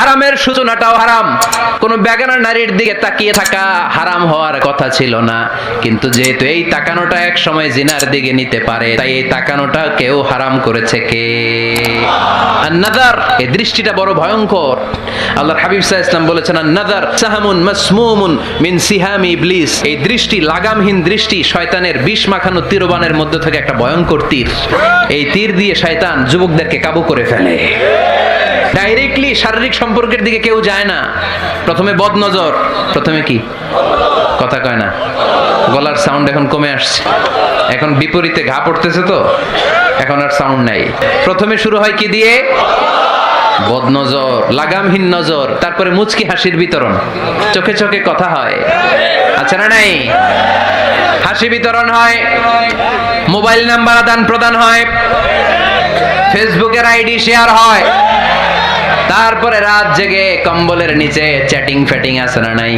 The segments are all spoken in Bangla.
হারামের সূচনাটাও হারাম। কোন বেগানা নারীর দিকে তাকিয়ে থাকা হারাম হওয়ার কথা ছিল না, কিন্তু যেহেতু এই তাকানোটা এক সময় জিনার দিকে নিতে পারে, তাই এই তাকানোটা কেউ হারাম করেছে কে? আন-নাযার, এই দৃষ্টিটা বড় ভয়ঙ্কর। আল্লাহর হাবিব সাল্লাল্লাহু আলাইহি ওয়াসাল্লাম বলেছেন, আন-নাযার সাহামুন মাসমুমুন মিন সিহামি ইবলিস। এই দৃষ্টি, লাগামহীন দৃষ্টি, শয়তানের বিষ মাখানো তীরবানের মধ্যে থেকে একটা ভয়ঙ্কর তীর। এই তীর দিয়ে শয়তান যুবকদেরকে কাবু করে ফেলে। ডাইরেক্টলি শারীরিক সম্পর্কের দিকে কেউ যায় না। প্রথমে বদনজর, প্রথমে কি কথা কয় না, গলার সাউন্ড এখন কমে আসছে, এখন বিপরীতে ঘা পড়তেছে, তো এখন আর সাউন্ড নাই। প্রথমে শুরু হয় কি দিয়ে? বদনজর, লাগামহীন নজর। তারপরে মুচকি হাসির বিতরণ, চোখে চোখে কথা হয়, আচ্ছা না নাই? হাসি বিতরণ হয়, মোবাইল নাম্বার আদান প্রদান হয়, ফেসবুকের আইডি শেয়ার হয়, তারপরে রাত জেগে কম্বলের নিচে চ্যাটিং ফ্যাটিং আছে না নাই?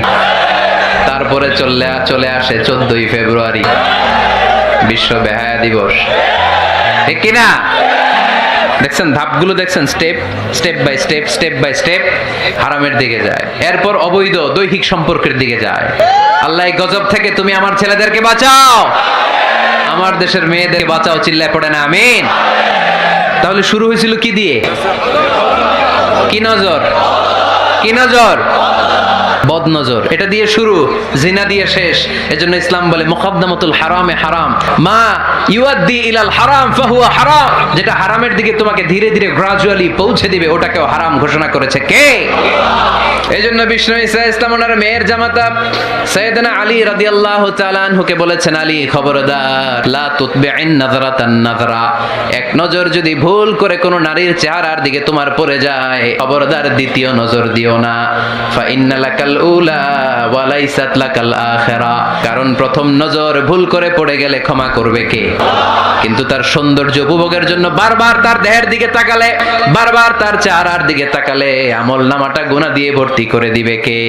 তারপরে চলে আসে 14ই ফেব্রুয়ারি, বিশ্ব বেহায়া দিবস, ঠিক কিনা? দেখছেন ধাপগুলো, দেখছেন স্টেপ বাই স্টেপ হারামের দিকে যায়। এরপর অবৈধ দৈহিক সম্পর্কের দিকে যায়। আল্লাহ এই গজব থেকে তুমি আমার ছেলেদেরকে বাঁচাও, আমার দেশের মেয়েদেরকে বাঁচাও, চিল্লায় পড়ে না আমিন। তাহলে শুরু হয়েছিল কি দিয়ে? কি নজর? কি নজর? বদনজর। এটা দিয়ে শুরু, জিনা দিয়ে শেষ। এজন্য ইসলাম বলে মুকাদ্দামাতুল হারামে হারাম, মা ইউআদ্দি ইলাল হারাম ফাহুয়া হারাম। যেটা হারামের দিকে তোমাকে ধীরে ধীরে গ্রাজুয়ালি পৌঁছে দিবে, ওটাকেও হারাম ঘোষণা করেছে কে? এজন্য বিষ্ণু ঈসা ইসলাম ওনার মেয়ের জামাতা সাইয়েদনা আলী রাদিয়াল্লাহু তাআলা আনহুকে বলেছেন, আলী খবরদার, লা তুতবি'ন নাযরাতান নাযরা। এক নজর যদি ভুল করে কোনো নারীর চেহারার দিকে তোমার পড়ে যায়, খবরদার দ্বিতীয় নজর দিও না। ফা ইন্না লাকাল উলা ওয়া লাইসাত লাকাল আখিরা। কারণ প্রথম নজর ভুল করে পড়ে গেলে ক্ষমা করবে কে? কিন্তু তার সৌন্দর্য উপভোগের জন্য বারবার তার দেহের দিকে তাকালে, বারবার তার চেহারার দিকে তাকালে আমলনামাটা গুনাহ দিয়ে ভর্তি করে দিবে কে?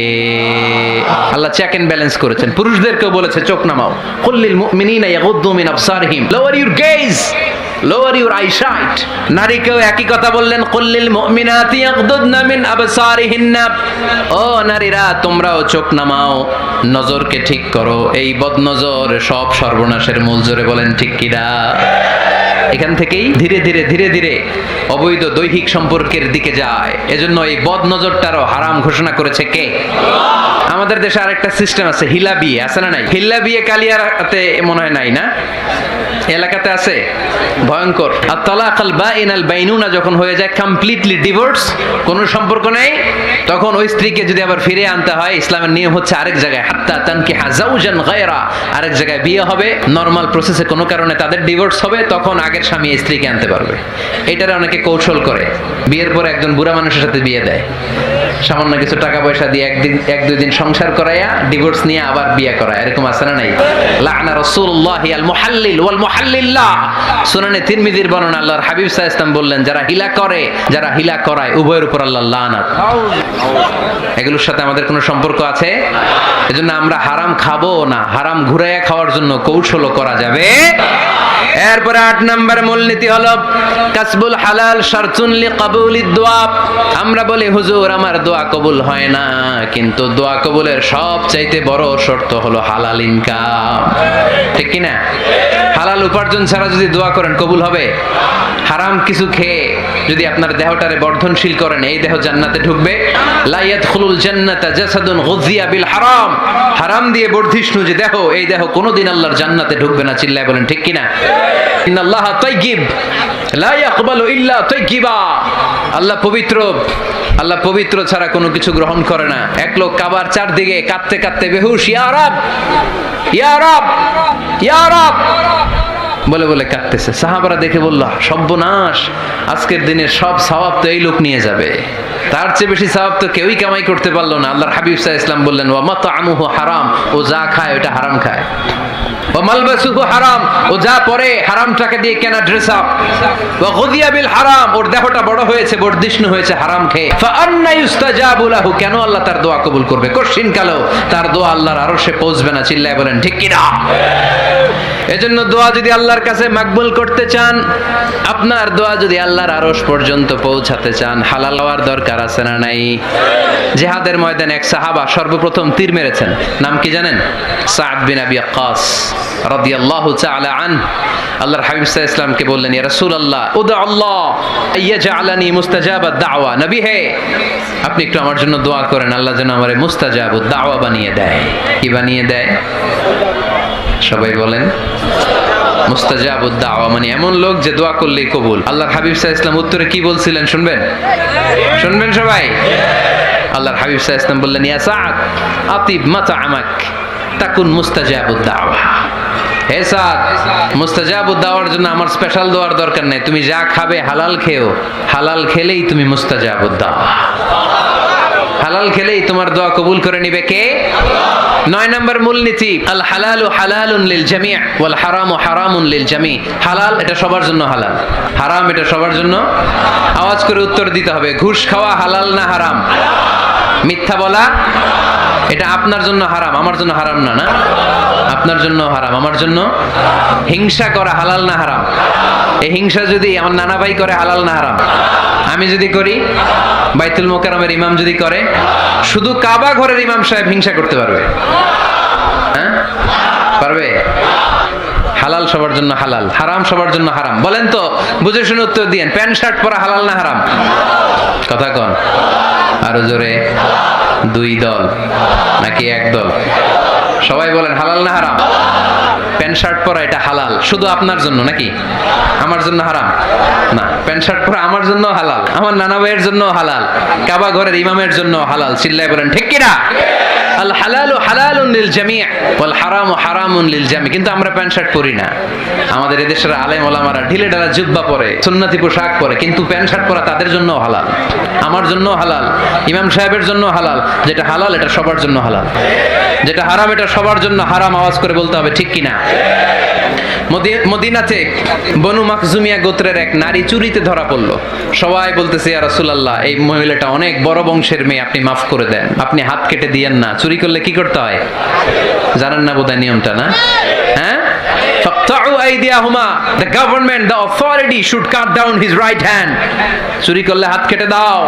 আল্লাহ চেক এন্ড ব্যালেন্স করেছেন। পুরুষদেরকেও বলেছে চোখ নামাও, কুল্লিল মুমিনিনা ইয়াগুদ্দু মিন আবসারিহিম, lower your gaze, lower your eyesight. নারীকেও একই কথা বললেন, কুল্লিল মুমিনাতি ইয়াগুদ্দুনা মিন আবসারিহিন্না। ও নারীরা, তোমরাও চোখ নামাও, নজরকে ঠিক করো। এই বদনজর সব সর্বনাশের মূল। জোরে বলেন ঠিক কিনা? এখান থেকেই ধীরে ধীরে অবৈধ দৈহিক সম্পর্কের দিকে যায়। এজন্য এই বদনজরটারও হারাম ঘোষণা করেছে কে? আমাদের দেশে আরেকটা সিস্টেম আছে, হিলা বিয়ে, আছে না নাই? হিলা বিয়ে কালিয়াতে মনে হয় নাই না? এলাকাতে আছে, ভয়ঙ্কর। আর তালাকাল বাইনাল বাইনুনা যখন হয়ে যায় কমপ্লিটলি ডিভোর্স, কোনো সম্পর্ক নেই, তখন ওই স্ত্রীকে যদি আবার ফিরে আনতে হয়, ইসলামের নিয়ম হচ্ছে আরেক জায়গায়, হাত্তা তানকিহা যাওজান গায়রা, আরেক জায়গায় বিয়ে হবে, নরমাল প্রসেসে কোনো কারণে তাদের ডিভোর্স হবে, তখন আগের স্বামী স্ত্রীকে আনতে পারবে। এটারে অনেকে কৌশল করে, বিয়ের পরে একজন বুড়া মানুষের সাথে বিয়ে দেয়, সামান্য কিছু টাকা পয়সা দিয়ে এক দুই দিন সংসার করাইয়া ডিভোর্স নিয়ে আবার বিয়ে করায়, এরকম আছে না নাই? লা'না রাসূলুল্লাহি আল মুহাল্লিল ওয়াল মুহাল্লিল্লাহ। সুনানে তিরমিজির বর্ণনা, আল্লাহর হাবিব সাল্লাল্লাহু আলাইহি ওয়াসাল্লাম বললেন, যারা হিলা করে, যারা হিলা করায়, উভয়ের উপর আল্লাহর লানাত। এগুলোর সাথে আমাদের কোনো সম্পর্ক আছে? এজন্য আমরা হারাম খাবো না, হারাম ঘুরাইয়া খাওয়ার জন্য কৌশলও করা যাবে। এরপরে 8 নম্বর মূলনীতি হলো কাসবুল হালাল শারতুন লিকাবুলিদ দোয়া। আমরা বলি, হুজুর আমার দোয়া কবুল হয় না, কিন্তু দোয়া কবুলের সবচাইতে বড় শর্ত হলো হালাল ইনকাম, ঠিক কি না? হালাল উপার্জন ছাড়া যদি দোয়া করেন কবুল হবে? হারাম কিছু খেয়ে যদি আপনার দেহটারে বর্ধনশীল করেন, এই দেহ জান্নাতে ঢুকবে? লা ইয়াদখুলুল জান্নাতা জাসাদুন গুযিয়া বিল হারাম। হারাম দিয়ে বর্ধিষ্ণু যে দেহ, এই দেহ কোনোদিন আল্লাহর জান্নাতে ঢুকবে না। চিল্লায় বলেন ঠিক কিনা? ইন্নাল্লাহা তাইয়্যিব লা ইয়াকবালু ইল্লা তাইয়্যিবা। আল্লাহ পবিত্র, আল্লাহ পবিত্র ছাড়া কোনো কিছু গ্রহণ করে না। এক লোক কাবার চারদিকে কাঁদতে কাঁদতে বেহুশ, ইয়া রাব ইয়া রাব ইয়া রাব বলে বলে কাঁদতেছে। সাহাবারা দেখে বলল, সর্বনাশ, আজকের দিনের সব সওয়াব তো এই লোক নিয়ে যাবে, তার চেয়ে বেশি সওয়াব তো কেউই কামাই করতে পারলো না। আল্লাহর হাবিব সাল্লাল্লাহু আলাইহি ওয়াসাল্লাম বললেন, ওয়া মাতআমুহু হারাম, ও যা খায় ওটা হারাম খায়। ওয়া মালবাসুহু হারাম, ও যা পরে হারামটাকে দিয়ে কেনা ড্রেস আপ। ওয়া গুযিয়া বিল হারাম, ওর দেহটা বড় হয়েছে, বর্ধিষ্ণু হয়েছে হারাম খেয়ে। ফা আন্না ইউস্তাজাবু লাহু, কেন আল্লাহ তার দোয়া কবুল করবে? কোশ্চিন কালো তার দোয়া আল্লাহর আরশে পৌঁছবে না। চিল্লায় বলেন ঠিক কি না? এজন্য দোয়া যদি আল্লাহর কাছে মাকবুল করতে চান, আপনার দোয়া যদি আল্লাহর আরশ পর্যন্ত পৌঁছাতে চান, হালাল হওয়ার দরকার আছে না নাই? জিহাদের ময়দানে এক সাহাবা সর্বপ্রথম তীর মেরেছেন, নাম কি জানেন? সাদ বিন আবি ওয়াক্কাস রাদিয়াল্লাহু তাআলা আনহু। আল্লাহর হাবিব সাল্লাল্লাহু আলাইহি ওয়াসাল্লামকে বললেন, ইয়া রাসূলুল্লাহ উদা আল্লাহ আইয়াজআলানি মুস্তাজাবাদ দাওয়া। নবী হে, আপনি একটু আমার জন্য দোয়া করেন, আল্লাহ যেন আমারে মুস্তাজাবুদ দাওয়া বানিয়ে দেয়। কি বানিয়ে দেয়? সবাই বলেন মুস্তাজাবুদ দাওয়া, মানে এমন লোক যে দোয়া করলেই কবুল। আল্লাহর হাবিব সাল্লাল্লাহু আলাইহি ওয়াসাল্লাম উত্তরে কি বলছিলেন শুনবেন? শুনবেন সবাই? আল্লাহর হাবিব সাল্লাল্লাহু আলাইহি ওয়াসাল্লাম বললেন, ইয়া সাদ আতিব মাতআমাক তাকুন মুস্তাজাবুদ দাওয়া। হে সাদ, মুস্তাজাবুদ দাওয়ার জন্য আমার স্পেশাল দোয়ার দরকার নেই, তুমি যা খাবে হালাল খেও, হালাল খেলেই তুমি মুস্তাজাবুদ দাওয়া। হালাল খেলেই তোমার দোয়া কবুল করে নিবে কে? 9 নম্বর মূলনীতি, আল হালালু হালালুন লিল জামি' ওয়াল হারামু হারামুন লিল জামি'। হালাল এটা সবার জন্য হালাল, হারাম এটা সবার জন্য। আওয়াজ করে উত্তর দিতে হবে, ঘুষ খাওয়া হালাল না হারাম? মিথ্যা বলা এটা আপনার জন্য হারাম, আমার জন্য হারাম না? না, আপনার জন্য হারাম, আমার জন্য। হিংসা করা হালাল না হারাম? এই হিংসা যদি আমার নানা ভাই করে হালাল না হারাম? আমি যদি করি, বাইতুল মোকাররমের ইমাম যদি করে, শুধু কাবা ঘরের ইমাম সাহেব হিংসা করতে পারবে? হ্যাঁ পারবে? হালাল সবার জন্য হালাল, হারাম সবার জন্য হারাম। বলেন তো, বুঝে শুনে উত্তর দিয়েন, প্যান্ট শার্ট পরা হালাল না হারাম? কথা কন আরো জোরে। 2 দল নাকি 1 দল? সবাই বলেন হালাল না হারাম? প্যান্ট শার্ট পরা এটা হালাল শুধু আপনার জন্য নাকি? আমার জন্য হারাম না। প্যান্ট শার্ট পরা আমার জন্য হালাল, আমার নানা ভাইয়ের জন্য হালাল, কাবা ঘরের ইমামের জন্য হালাল। চিল্লায় বলেন ঠিক কি না? আল হালালু হালালুন লিল জামি' ওয়াল হারামু হারামুন লিল জামি'। কিন্তু আমরা প্যান্ট শার্ট পরি না। আমাদের এদেশের আলেম ওলামারা ঢিলে ঢালা জুব্বা পরে, সুন্নতি পোশাক পরে, কিন্তু প্যান্ট শার্ট পরা তাদের জন্য হালাল, আমার জন্য হালাল, ইমাম সাহেবের জন্য হালাল। যেটা হালাল এটা সবার জন্য হালাল, যেটা হারাম এটা সবার জন্য হারাম। আওয়াজ করে বলতে হবে ঠিক কিনা? মদিনাতে বনু মাখজুমিয়া গোত্রের এক নারী চুরিতে ধরা পড়লো। সবাই বলতেছে, ইয়া রাসূলুল্লাহ, এই মহিলাটা অনেক বড় বংশের মেয়ে, আপনি মাফ করে দেন, আপনি হাত কেটে দিয়েন না। চুরি করলে কি করতে হয় জানেন না বোধহয় নিয়মটা? না, হ্যাঁ? ফাকতাউ আইদিয়াহুমা, the government, the authority should cut down his right hand. চুরি করলে হাত কেটে দাও,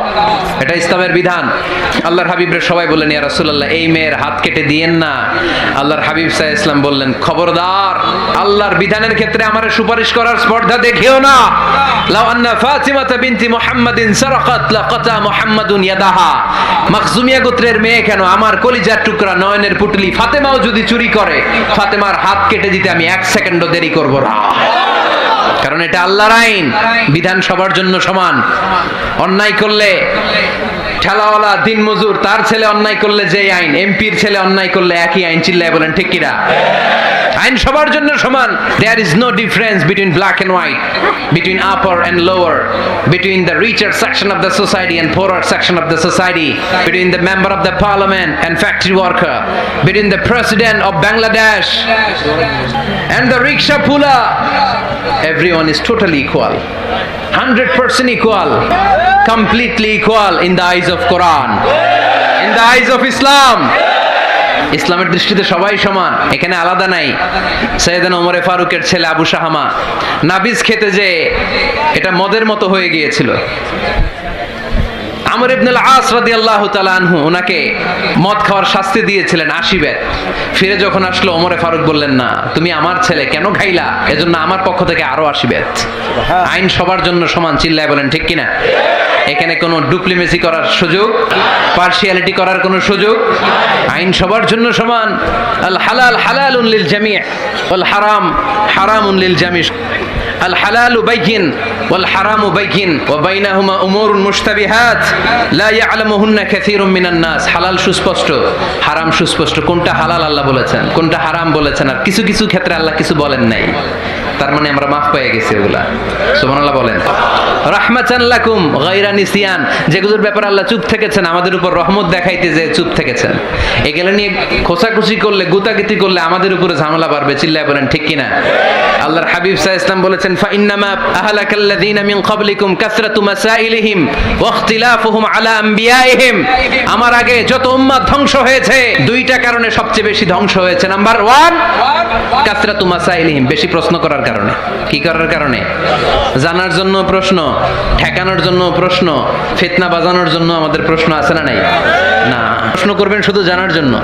এটা ইসলামের বিধান। আল্লাহর হাবিবরে সবাই বললেন, ইয়া রাসূলুল্লাহ, এই মেয়ের হাত কেটে দিয়েন না। আল্লাহর হাবিব সাল্লাল্লাহু আলাইহি ওয়াসাল্লাম বললেন, খবরদার, আল্লাহর বিধানের ক্ষেত্রে আমারে সুপারিশ করার স্পর্ধা দেখিও না। লাউ আন্না ফাতিমাতা বিনতি মুহাম্মাদিন সারাকাত লাকাতা মুহাম্মাদুন ইয়াদাহা। মাখজুমিয়া গোত্রের মেয়ে কেন, আমার কলিজার টুকরা নয়নের পুটলি ফাতেমাও যদি চুরি করে, ফাতেমার হাত কেটে দিতে আমি 1 সেকেন্ডও দেরি করব না। কারণ এটা আল্লাহর আইন, বিধান সবার জন্য সমান। অন্যায় করলে ঠেলাওয়ালা দিন মজুর তার ছেলে অন্যায় করলে যে আইন, এমপির ছেলে অন্যায় করলে একই আইন। চিল্লায় বলেন ঠিক কিনা? আইন সবার জন্য সমান। There is no difference between black and white, between upper and lower, between the richer section of the society and poorer section of the society, between the member of the parliament and factory worker, between the president of Bangladesh and the rickshaw puller. Everyone is totally equal, 100% equal, completely equal in the eyes of Quran, in the eyes of Islam. ইসলামের দৃষ্টিতে সবাই সমান, এখানে আলাদা নাই। সাইয়েদনা ওমর ফারুকের ছেলে আবু শাহামা নাবিজ খেতে যে এটা মদের মতো হয়ে গিয়েছিল। আমর ইবনে আল-আস রাদিয়াল্লাহু তাআলা আনহু ওনাকে মদ খাওয়ার শাস্তি দিয়েছিলেন 80 বেত। ফিরে যখন আসলো, ওমরে ফারুক বললেন, না, তুমি আমার ছেলে কেন খাইলা? এজন্য আমার পক্ষ থেকে আরো 80 বেত। আইন সবার জন্য সমান। চিল্লায় বলেন ঠিক কিনা? এখানে কোনো ডুপ্লিমেসি করার সুযোগ, পার্সিয়ালিটি করার কোনো সুযোগ? আইন সবার জন্য সমান। আল হালাল হালালুন লিল জামি' ওয়াল হারাম হারামুন লিল জামি'। আল হালালু বাইয়িন ওয়াল হারামু বাইয়িন ওয়া বাইনাহুমা উমুরুন মুশতাবিহাত লা ইয়ালামুহুন্না কাসীরুম মিনান নাস। হালাল সুস্পষ্ট, হারাম সুস্পষ্ট। কোনটা হালাল আল্লাহ বলেছেন, কোনটা হারাম বলেছেন, আর কিছু কিছু ক্ষেত্রে আল্লাহ কিছু বলেন নাই। তার মানে আমরা মাফ পেয়ে গেছি ওগুলা। সুবহানাল্লাহ বলেন। রাহমাতান লাকুম গায়রা নিসিয়ান, যেগুলোর ব্যাপারে আল্লাহ চুপ থেকেছেন, আমাদের উপর রহমত দেখাইতে যে চুপ থেকেছেন। এগুলো নিয়ে খোঁচাখুচি করলে, গুতাগুতি করলে আমাদের উপরে ঝামেলা বাড়বে। চিল্লায় বলেন ঠিক কিনা? আল্লাহর হাবিব সাল্লাল্লাহু আলাইহি ওয়াসাল্লাম বলেছেন, ফাইন্নামা আহলাকাল্লাযীনা মিন ক্বাবলিকুম কাসরাতু মাসাইলিহিম ওয়া ইখতিলাফুহুম আলা আম্বিয়াইহিম। আমার আগে যত উম্মাত ধ্বংস হয়েছে, দুইটা কারণে সবচেয়ে বেশি ধ্বংস হয়েছে। নাম্বার 1, কাসরাতু মাসাইলিহিম, বেশি প্রশ্ন করার কারণে। কি করার কারণে? জানার জন্য প্রশ্ন, ঠেকানোর জন্য প্রশ্ন, ফিতনা বাজানোর জন্য আমাদের প্রশ্ন আছে না নাই? না, প্রশ্ন করবেন শুধু জানার জন্য।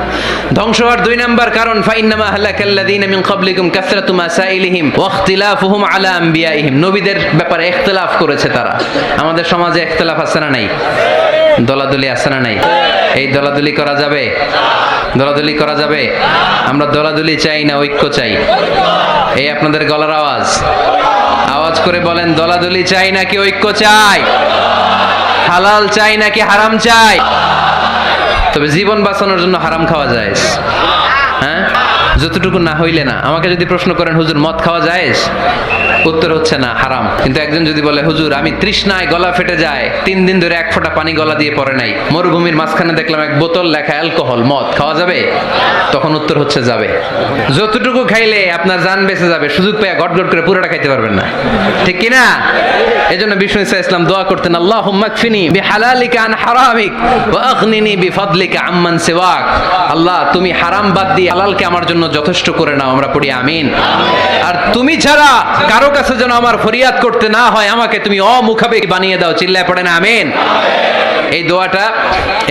ধ্বংস হওয়ার 2 নাম্বার কারণ, ফাইন্নামা আহলাকাল্লাযীনা মিন ক্বাবলিকুম কাসরাতু মাসাইলিহিম ওয়া ইখতিলাফুহুম আলা আম্বিয়াইহিম। নবীদের ব্যাপারে ইখতিলাফ করেছে তারা। আমাদের সমাজে ইখতিলাফ আছে না নাই? দলাদলি আছে না নাই? এই দলাদলি করা যাবে? দলাদলি করা যাবে? আমরা দলাদলি চাই না ঐক্য চাই? এই আপনাদের গলার আওয়াজ, আওয়াজ করে বলেন, দলাদলি চাই নাকি ঐক্য চাই? হালাল চাই নাকি হারাম চাই? তবে জীবন বাঁচানোর জন্য হারাম খাওয়া যায়, হ্যাঁ, যতটুকু না হইলে না। আমাকে যদি প্রশ্ন করেন, হুজুর মদ খাওয়া যায়? উত্তর হচ্ছে না, হারাম। কিন্তু একজন যদি বলে, হুজুর আমি তৃষ্ণায় গলা ফেটে যায়, 3 দিন ধরে 1 ফোঁটা পানি গলা দিয়ে পড়ে নাই, মরুভূমির মাঝখানে দেখলাম 1 বোতল লেখা অ্যালকোহল, মদ খাওয়া যাবে? তখন উত্তর হচ্ছে যাবে। যতটুকু খাইলে আপনার জান বেঁচে যাবে, সুযোগ পেয়ে গট গট করে পুরোটা খাইতে পারবেন না, ঠিক কি না? এজন্য বিষ্ণু ঈসা ইসলাম দোয়া করতেন, আল্লাহুম্মা কফিনি বিহালালিকা আন হারামিক ওয়া আগনিনি বিফাদলিকা আম্মান সিওয়াক। আল্লাহ, তুমি হারাম বাদ দিয়ে হালালকে আমার জন্য যথেষ্ট করে নাও। আমরা পড়ি আমিন। আর তুমি ছাড়া কারো কাছে যেন আমার ফরিয়াদ করতে না হয়, আমাকে তুমি অমুখাপেক্ষী বানিয়ে দাও। চিল্লায় পড়েন আমিন। এই দোয়াটা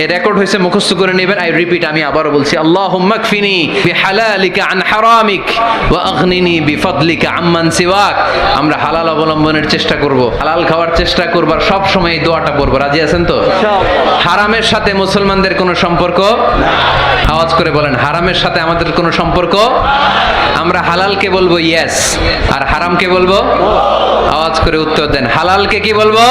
এই রেকর্ড হয়েছে, মুখস্থ করে নেবেন। আই রিপিট, আমি আবারও বলছি, আল্লাহুম্মা কফিনি বিহালালিকা আন হারামিক ওয়া আগনিনি বিফাদলিকা আম্মান সিওয়াক। আমরা হালাল অবলম্বনের চেষ্টা করব, হালাল খাওয়ার চেষ্টা করব, আর সব সময় এই দোয়াটা পড়ব। রাজি আছেন তো? হারামের সাথে মুসলমানদের কোনো সম্পর্ক? আওয়াজ করে বলেন, হারামের সাথে আমাদের কোনো সম্পর্ক? আমরা হালালকে বলবো ইয়েস, আর হারামকে বলবো? আওয়াজ করে উত্তর দেন, হালালকে কি বলবো?